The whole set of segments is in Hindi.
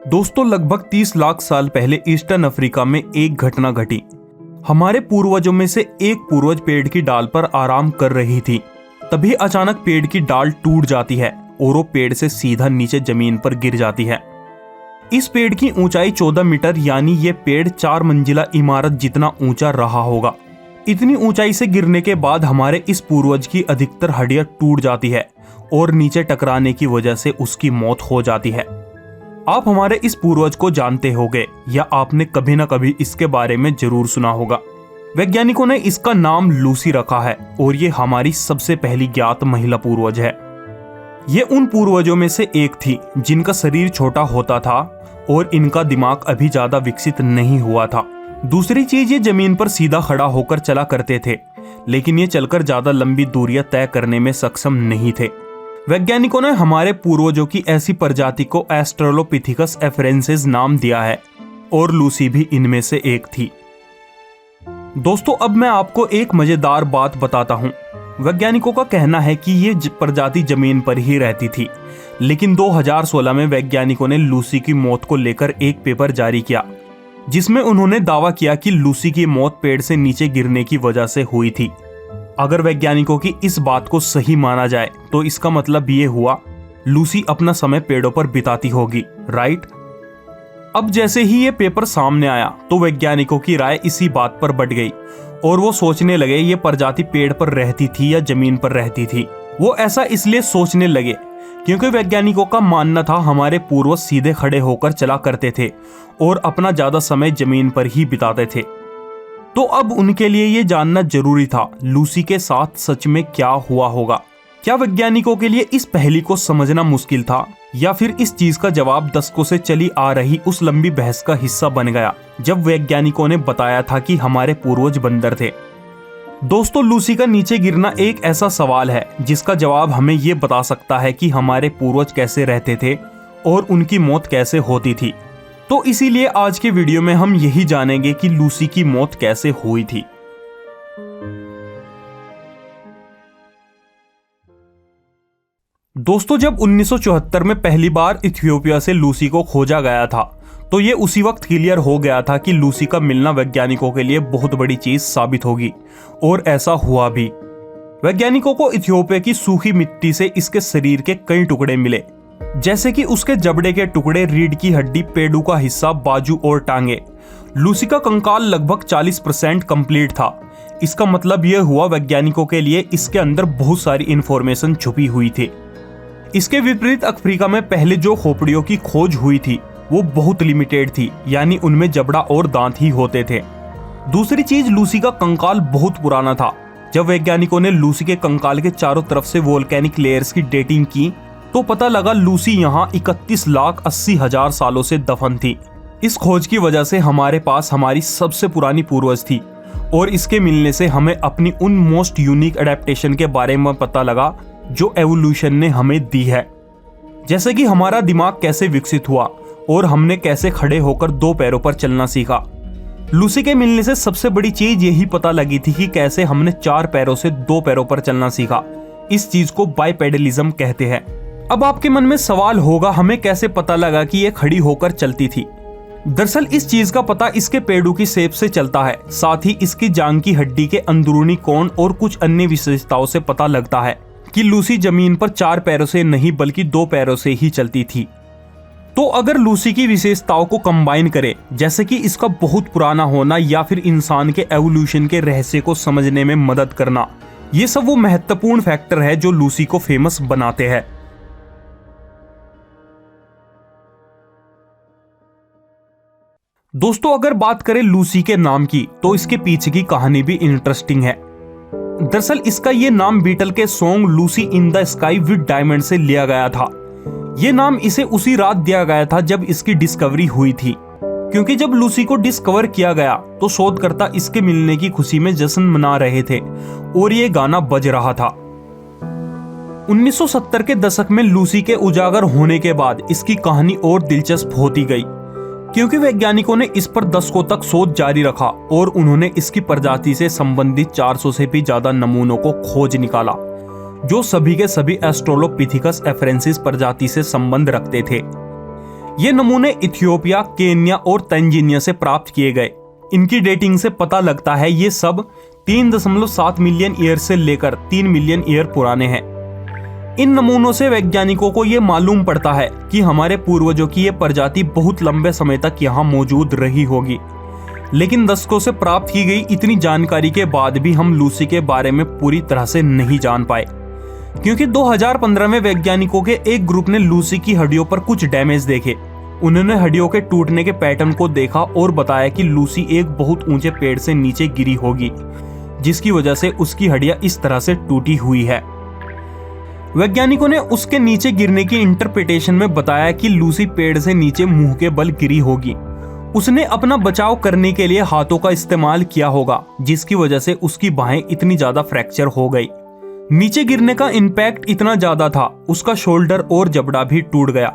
दोस्तों, लगभग 30 लाख साल पहले ईस्टर्न अफ्रीका में एक घटना घटी। हमारे पूर्वजों में से एक पूर्वज पेड़ की डाल पर आराम कर रही थी। तभी अचानक पेड़ की डाल टूट जाती है और वो पेड़ से सीधा नीचे जमीन पर गिर जाती है। इस पेड़ की ऊंचाई 14 मीटर, यानी ये पेड़ 4 मंजिला इमारत जितना ऊंचा रहा होगा। इतनी ऊंचाई से गिरने के बाद हमारे इस पूर्वज की अधिकतर हड्डियां टूट जाती है और नीचे टकराने की वजह से उसकी मौत हो जाती है। आप हमारे इस पूर्वज को जानते होंगे या आपने कभी ना कभी इसके बारे में जरूर सुना होगा। वैज्ञानिकों ने इसका नाम लूसी रखा है और ये हमारी सबसे पहली ज्ञात महिला पूर्वज है। ये उन पूर्वजों में से एक थी जिनका शरीर छोटा होता था और इनका दिमाग अभी ज्यादा विकसित नहीं हुआ था। दूसरी चीज, ये जमीन पर सीधा खड़ा होकर चला करते थे, लेकिन ये चलकर ज्यादा लंबी दूरियां तय करने में सक्षम नहीं थे। वैज्ञानिकों ने हमारे पूर्वजों की ऐसी प्रजाति को एस्ट्रोलोपिथिकस एफरेंसिस नाम दिया है और लूसी भी इनमें से एक थी। दोस्तों, अब मैं आपको एक मजेदार बात बताता हूँ। वैज्ञानिकों का कहना है कि ये प्रजाति जमीन पर ही रहती थी, लेकिन 2016 में वैज्ञानिकों ने लूसी की मौत को लेकर एक पेपर जारी किया, जिसमें उन्होंने दावा किया कि लूसी की मौत पेड़ से नीचे गिरने की वजह से हुई थी। अगर वैज्ञानिकों की इस बात को सही माना जाए तो इसका मतलब ये हुआ लूसी अपना समय पेड़ों पर बिताती होगी, राइट? अब जैसे ही ये पेपर सामने आया तो वैज्ञानिकों की राय इसी बात पर बढ़ गई और वो सोचने लगे ये प्रजाति पेड़ पर रहती थी या जमीन पर रहती थी। वो ऐसा इसलिए सोचने लगे क्योंकि वैज्ञानिकों का मानना था हमारे पूर्वज सीधे खड़े होकर चला करते थे और अपना ज्यादा समय जमीन पर ही बिताते थे। तो अब उनके लिए ये जानना जरूरी था लूसी के साथ सच में क्या हुआ होगा। क्या वैज्ञानिकों के लिए इस पहेली को समझना मुश्किल था या फिर इस चीज का जवाब दशकों से चली आ रही उस लंबी बहस का हिस्सा बन गया जब वैज्ञानिकों ने बताया था कि हमारे पूर्वज बंदर थे? दोस्तों, लूसी का नीचे गिरना एक ऐसा सवाल है जिसका जवाब हमें ये बता सकता है कि हमारे पूर्वज कैसे रहते थे और उनकी मौत कैसे होती थी। तो इसीलिए आज के वीडियो में हम यही जानेंगे कि लूसी की मौत कैसे हुई थी। दोस्तों, जब 1974 में पहली बार इथियोपिया से लूसी को खोजा गया था तो ये उसी वक्त क्लियर हो गया था कि लूसी का मिलना वैज्ञानिकों के लिए बहुत बड़ी चीज साबित होगी, और ऐसा हुआ भी। वैज्ञानिकों को इथियोपिया की सूखी मिट्टी से इसके शरीर के कई टुकड़े मिले, जैसे कि उसके जबड़े के टुकड़े, रीढ़ की हड्डी, पेड़ों का हिस्सा, बाजू और टांगे। लूसी का कंकाल लगभग 40% कंप्लीट था। इसका मतलब यह हुआ वैज्ञानिकों के लिए इसके अंदर बहुत सारी इंफॉर्मेशन छुपी हुई थी। इसके विपरीत अफ्रीका में पहले जो खोपड़ियों की खोज हुई थी वो बहुत लिमिटेड थी, यानी उनमें जबड़ा और दांत ही होते थे। दूसरी चीज, लूसी का कंकाल बहुत पुराना था। जब वैज्ञानिकों ने लूसी के कंकाल के चारों तरफ से वोल्केनिक लेयर्स की डेटिंग की तो पता लगा लूसी यहाँ 31,80,000 सालों से दफन थी। इस खोज की वजह से हमारे पास हमारी सबसे पुरानी पूर्वज थी और इसके मिलने से हमें अपनी उन मोस्ट यूनिक एडेप्टेशन के बारे में पता लगा जो एवोल्यूशन ने हमें दी है, जैसे कि हमारा दिमाग कैसे विकसित हुआ और हमने कैसे खड़े होकर 2 पैरों पर चलना सीखा। लूसी के मिलने से सबसे बड़ी चीज यही पता लगी थी कि कैसे हमने 4 पैरों से 2 पैरों पर चलना सीखा। इस चीज को बाइपेडलिज्म कहते हैं। अब आपके मन में सवाल होगा, हमें कैसे पता लगा कि ये खड़ी होकर चलती थी? दरअसल इस चीज का पता इसके पेड़ों की शेप से चलता है, साथ ही इसकी जांग की हड्डी के अंदरूनी कोण और कुछ अन्य विशेषताओं से पता लगता है कि लूसी जमीन पर 4 पैरों से नहीं बल्कि 2 पैरों से ही चलती थी। तो अगर लूसी की विशेषताओं को कंबाइन करें, जैसे कि इसका बहुत पुराना होना या फिर इंसान के एवोल्यूशन के रहस्य को समझने में मदद करना, ये सब वो महत्वपूर्ण फैक्टर है जो लूसी को फेमस बनाते हैं। दोस्तों, अगर बात करें लूसी के नाम की तो इसके पीछे की कहानी भी इंटरेस्टिंग है। दरअसल इसका ये नाम बीटल के song Lucy in the sky with diamond से लिया गया था। ये नाम इसे उसी रात दिया गया था जब इसकी डिस्कवरी हुई थी, क्योंकि जब लूसी को डिस्कवर किया गया तो शोधकर्ता इसके मिलने की खुशी में जश्न मना रहे थे और ये गाना बज रहा था। 1970 के दशक में लूसी के उजागर होने के बाद इसकी कहानी और दिलचस्प होती गई, क्योंकि वैज्ञानिकों ने इस पर दशकों तक शोध जारी रखा और उन्होंने इसकी प्रजाति से संबंधित 400 से भी ज्यादा नमूनों को खोज निकाला, जो सभी के सभी एस्ट्रोलोपिथिकस एफरेंसिस प्रजाति से संबंध रखते थे। ये नमूने इथियोपिया, केन्या और तंजानिया से प्राप्त किए गए। इनकी डेटिंग से पता लगता है ये सब 3.7 मिलियन ईयर से लेकर 3 मिलियन ईयर पुराने हैं। इन नमूनों से वैज्ञानिकों को ये मालूम पड़ता है कि हमारे पूर्वजों की ये प्रजाति बहुत लंबे समय तक यहाँ मौजूद रही होगी। लेकिन दशकों से प्राप्त की गई इतनी जानकारी के बाद भी हम लूसी के बारे में पूरी तरह से नहीं जान पाए, क्योंकि 2015 में वैज्ञानिकों के एक ग्रुप ने लूसी की हड्डियों पर कुछ डैमेज देखे। उन्होंने हड्डियों के टूटने के पैटर्न को देखा और बताया कि लूसी एक बहुत ऊंचे पेड़ से नीचे गिरी होगी, जिसकी वजह से उसकी हड्डियां इस तरह से टूटी हुई है। वैज्ञानिकों ने उसके नीचे गिरने की इंटरप्रिटेशन में बताया कि लूसी पेड़ से नीचे मुंह के बल गिरी होगी। उसने अपना बचाव करने के लिए हाथों का इस्तेमाल किया होगा, जिसकी वजह से उसकी बाहें इतनी ज्यादा फ्रैक्चर हो गई। नीचे गिरने का इम्पैक्ट इतना ज्यादा था, उसका शोल्डर और जबड़ा भी टूट गया।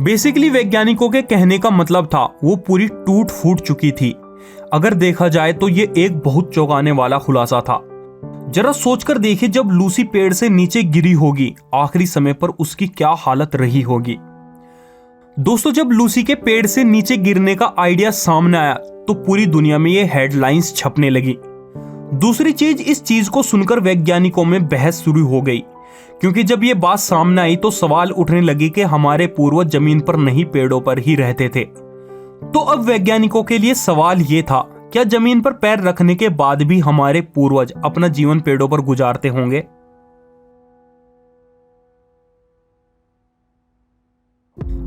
बेसिकली वैज्ञानिकों के कहने का मतलब था वो पूरी टूट फूट चुकी थी। अगर देखा जाए तो ये एक बहुत चौंकाने वाला खुलासा था। जरा सोचकर देखिए, जब लूसी पेड़ से नीचे गिरी होगी, आखिरी समय पर उसकी क्या हालत रही होगी। दोस्तों, जब लूसी के पेड़ से नीचे गिरने का आइडिया सामने आया तो पूरी दुनिया में ये हेडलाइंस छपने लगी। दूसरी चीज, इस चीज को सुनकर वैज्ञानिकों में बहस शुरू हो गई, क्योंकि जब ये बात सामने आई तो सवाल उठने लगे कि हमारे पूर्वज जमीन पर नहीं पेड़ों पर ही रहते थे। तो अब वैज्ञानिकों के लिए सवाल ये था, क्या जमीन पर पैर रखने के बाद भी हमारे पूर्वज अपना जीवन पेड़ों पर गुजारते होंगे?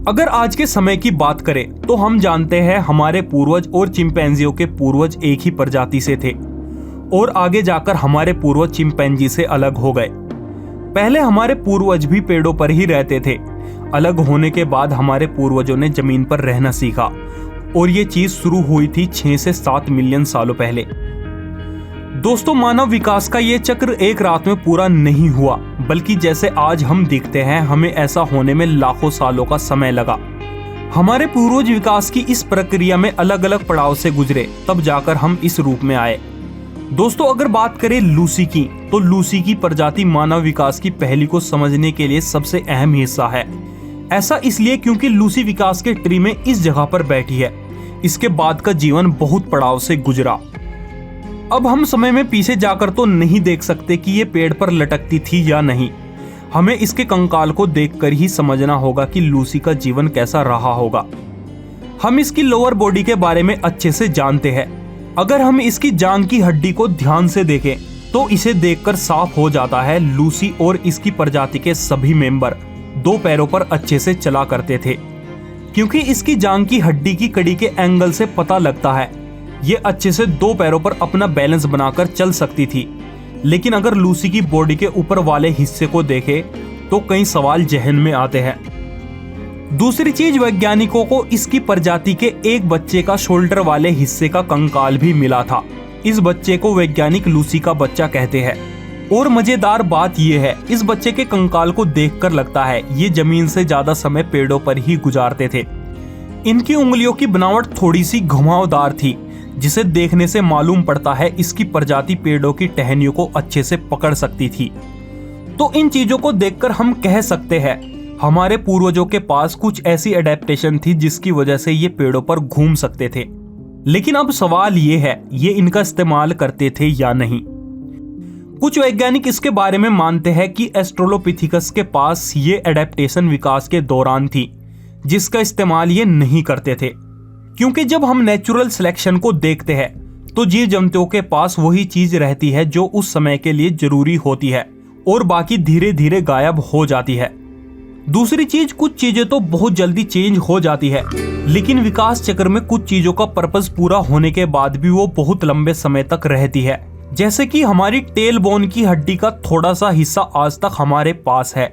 अगर आज के समय की बात करें तो हम जानते हैं हमारे पूर्वज और चिंपैंजियों के पूर्वज एक ही प्रजाति से थे और आगे जाकर हमारे पूर्वज चिंपैंजी से अलग हो गए। पहले हमारे पूर्वज भी पेड़ों पर ही रहते थे। अलग होने के बाद हमारे पूर्वजों ने जमीन पर रहना सीखा और ये चीज शुरू हुई थी 6 से 7 मिलियन सालों पहले। दोस्तों, मानव विकास का ये चक्र एक रात में पूरा नहीं हुआ, बल्कि जैसे आज हम दिखते हैं, हमें ऐसा होने में लाखों सालों का समय लगा। हमारे पूर्वज विकास की इस प्रक्रिया में अलग अलग पड़ाव से गुजरे, तब जाकर हम इस रूप में आए। दोस्तों, अगर बात करें लूसी की, तो लूसी की प्रजाति मानव विकास की पहली को समझने के लिए सबसे अहम हिस्सा है। ऐसा इसलिए क्योंकि लूसी विकास के ट्री में इस जगह पर बैठी है। इसके बाद का जीवन बहुत पड़ाव से गुजरा। अब हम समय में पीछे जाकर तो नहीं देख सकते कि ये पेड़ पर लटकती थी या नहीं। हमें इसके कंकाल को देखकर ही समझना होगा कि लूसी का जीवन कैसा रहा होगा। हम इसकी लोअर बॉडी के बारे में अच्छे से जानते हैं। अगर हम इसकी जांघ की हड्डी को ध्यान से देखें तो इसे देखकर साफ हो जाता है लूसी और इसकी प्रजाति के सभी मेंबर 2 पैरों पर अच्छे से चला करते थे, क्योंकि इसकी जांघ की हड्डी की कड़ी के एंगल से पता लगता है ये अच्छे से 2 पैरों पर अपना बैलेंस बनाकर चल सकती थी। लेकिन अगर लूसी की बॉडी के ऊपर वाले हिस्से को देखें तो कई सवाल जहन में आते हैं। दूसरी चीज, वैज्ञानिकों को इसकी प्रजाति के एक बच्चे का शोल्डर वाले हिस्से का कंकाल भी मिला था। इस बच्चे को वैज्ञानिक लूसी का बच्चा कहते हैं। और मजेदार बात यह है, इस बच्चे के कंकाल को देखकर लगता है ये जमीन से ज्यादा समय पेड़ों पर ही गुजारते थे। इनकी उंगलियों की बनावट थोड़ी सी घुमावदार थी, जिसे देखने से मालूम पड़ता है इसकी प्रजाति पेड़ों की टहनियों को अच्छे से पकड़ सकती थी। तो इन चीजों को देखकर हम कह सकते हैं हमारे पूर्वजों के पास कुछ ऐसी एडेप्टेशन थी जिसकी वजह से ये पेड़ों पर घूम सकते थे। लेकिन अब सवाल ये है, ये इनका इस्तेमाल करते थे या नहीं। कुछ वैज्ञानिक इसके बारे में मानते हैं कि एस्ट्रोलोपिथिकस के पास ये एडेप्टेशन विकास के दौरान थी, जिसका इस्तेमाल ये नहीं करते थे। क्योंकि जब हम नेचुरल सिलेक्शन को देखते हैं तो जीव जंतुओं के पास वही चीज रहती है जो उस समय के लिए जरूरी होती है और बाकी धीरे धीरे गायब हो जाती है। दूसरी चीज, कुछ चीजें तो बहुत जल्दी चेंज हो जाती है, लेकिन विकास चक्र में कुछ चीजों का पर्पस पूरा होने के बाद भी वो बहुत लंबे समय तक रहती है। जैसे कि हमारी टेल बोन की हड्डी का थोड़ा सा हिस्सा आज तक हमारे पास है।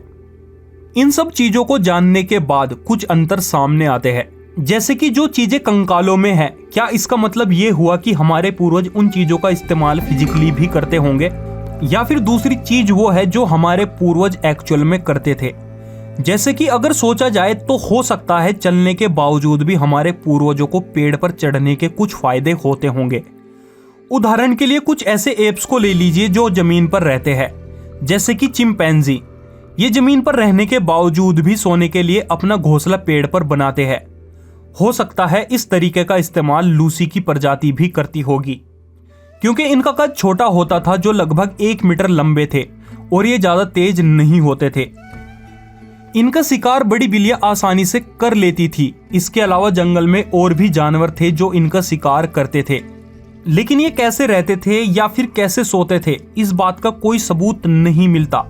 इन सब चीजों को जानने के बाद कुछ अंतर सामने आते हैं, जैसे कि जो चीजें कंकालों में है, क्या इसका मतलब ये हुआ कि हमारे पूर्वज उन चीजों का इस्तेमाल फिजिकली भी करते होंगे, या फिर दूसरी चीज वो है जो हमारे पूर्वज एक्चुअल में करते थे। जैसे कि अगर सोचा जाए तो हो सकता है चलने के बावजूद भी हमारे पूर्वजों को पेड़ पर चढ़ने के कुछ फायदे होते होंगे। उदाहरण के लिए कुछ ऐसे एप्स को ले लीजिए जो जमीन पर रहते हैं, जैसे कि चिंपैंजी। ये जमीन पर रहने के बावजूद भी सोने के लिए अपना घोंसला पेड़ पर बनाते हैं। हो सकता है इस तरीके का इस्तेमाल लूसी की प्रजाति भी करती होगी, क्योंकि इनका कद छोटा होता था, जो लगभग 1 मीटर लंबे थे और ये ज्यादा तेज नहीं होते थे। इनका शिकार बड़ी बिल्लियां आसानी से कर लेती थी। इसके अलावा जंगल में और भी जानवर थे जो इनका शिकार करते थे, लेकिन ये कैसे रहते थे या फिर कैसे सोते थे, इस बात का कोई सबूत नहीं मिलता।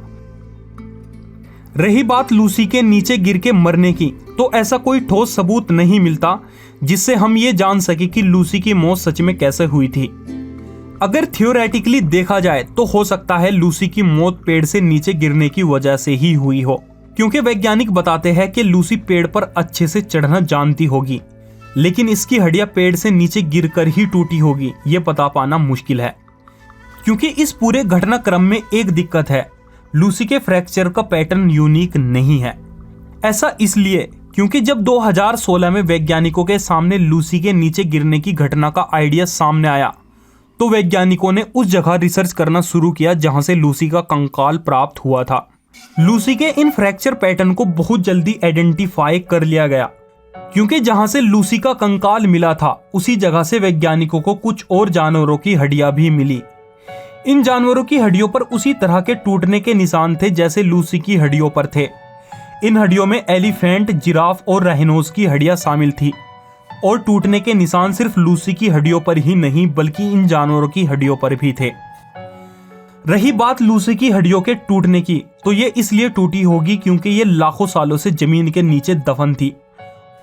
रही बात लूसी के नीचे गिर के मरने की, तो ऐसा कोई ठोस सबूत नहीं मिलता जिससे हम ये जान सके कि लूसी की मौत सच में कैसे हुई थी। अगर थियोरेटिकली देखा जाए तो हो सकता है लूसी की मौत पेड़ से नीचे गिरने की वजह से ही हुई हो, क्योंकि वैज्ञानिक बताते हैं कि लूसी पेड़ पर अच्छे से चढ़ना जानती होगी, लेकिन इसकी हड्डियां पेड़ से नीचे गिरकर ही टूटी होगी, ये पता पाना मुश्किल है। क्योंकि इस पूरे घटनाक्रम में एक दिक्कत है, लूसी के फ्रैक्चर का पैटर्न यूनिक नहीं है। ऐसा इसलिए क्योंकि जब 2016 में वैज्ञानिकों के सामने लूसी के नीचे गिरने की घटना का आइडिया सामने आया, तो वैज्ञानिकों ने उस जगह रिसर्च करना शुरू किया जहां से लूसी का कंकाल प्राप्त हुआ था। लूसी के इन फ्रैक्चर पैटर्न को बहुत जल्दी आइडेंटिफाई कर लिया गया, क्योंकि जहां से लूसी का कंकाल मिला था उसी जगह से वैज्ञानिकों को कुछ और जानवरों की हड्डियां भी मिली। इन जानवरों की हड्डियों पर उसी तरह के टूटने के निशान थे जैसे लूसी की हड्डियों पर थे। इन हड्डियों में एलिफेंट, जिराफ और राइनोस की हड्डियां शामिल थी, और टूटने के निशान सिर्फ लूसी की हड्डियों पर ही नहीं बल्कि इन जानवरों की हड्डियों पर भी थे। रही बात लूसी की हड्डियों के टूटने की, तो ये इसलिए टूटी होगी क्योंकि ये लाखों सालों से जमीन के नीचे दफन थी,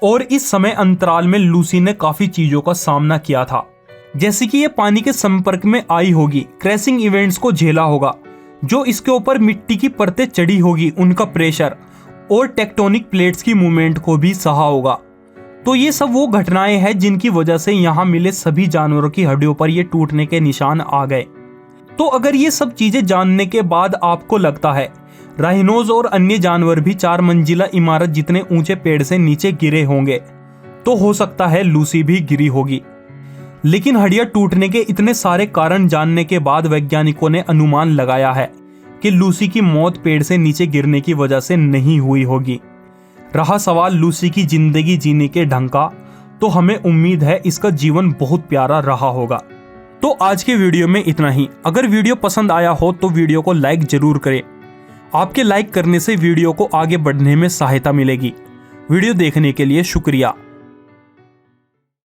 और इस समय अंतराल में लूसी ने काफी चीजों का सामना किया था, जैसे कि ये पानी के संपर्क में आई होगी, क्रैशिंग इवेंट्स को झेला होगा, जो इसके ऊपर मिट्टी की परतें चढ़ी होगी, उनका प्रेशर और टेक्टोनिक प्लेट्स की मूवमेंट को भी सहा होगा। तो ये सब वो घटनाएं हैं जिनकी वजह से यहाँ मिले सभी जानवरों की हड्डियों पर ये टूटने के निशान आ गए। तो अगर ये सब चीजें जानने के बाद आपको लगता है राइनोज और अन्य जानवर भी 4 मंजिला इमारत जितने ऊंचे पेड़ से नीचे गिरे होंगे, तो हो सकता है लूसी भी गिरी होगी। लेकिन हड्डियां टूटने के इतने सारे कारण जानने के बाद वैज्ञानिकों ने अनुमान लगाया है कि लूसी की मौत पेड़ से नीचे गिरने की वजह से नहीं हुई होगी। रहा सवाल लूसी की जिंदगी जीने के ढंग का, तो हमें उम्मीद है इसका जीवन बहुत प्यारा रहा होगा। तो आज के वीडियो में इतना ही। अगर वीडियो पसंद आया हो तो वीडियो को लाइक जरूर करें। आपके लाइक करने से वीडियो को आगे बढ़ने में सहायता मिलेगी। वीडियो देखने के लिए शुक्रिया।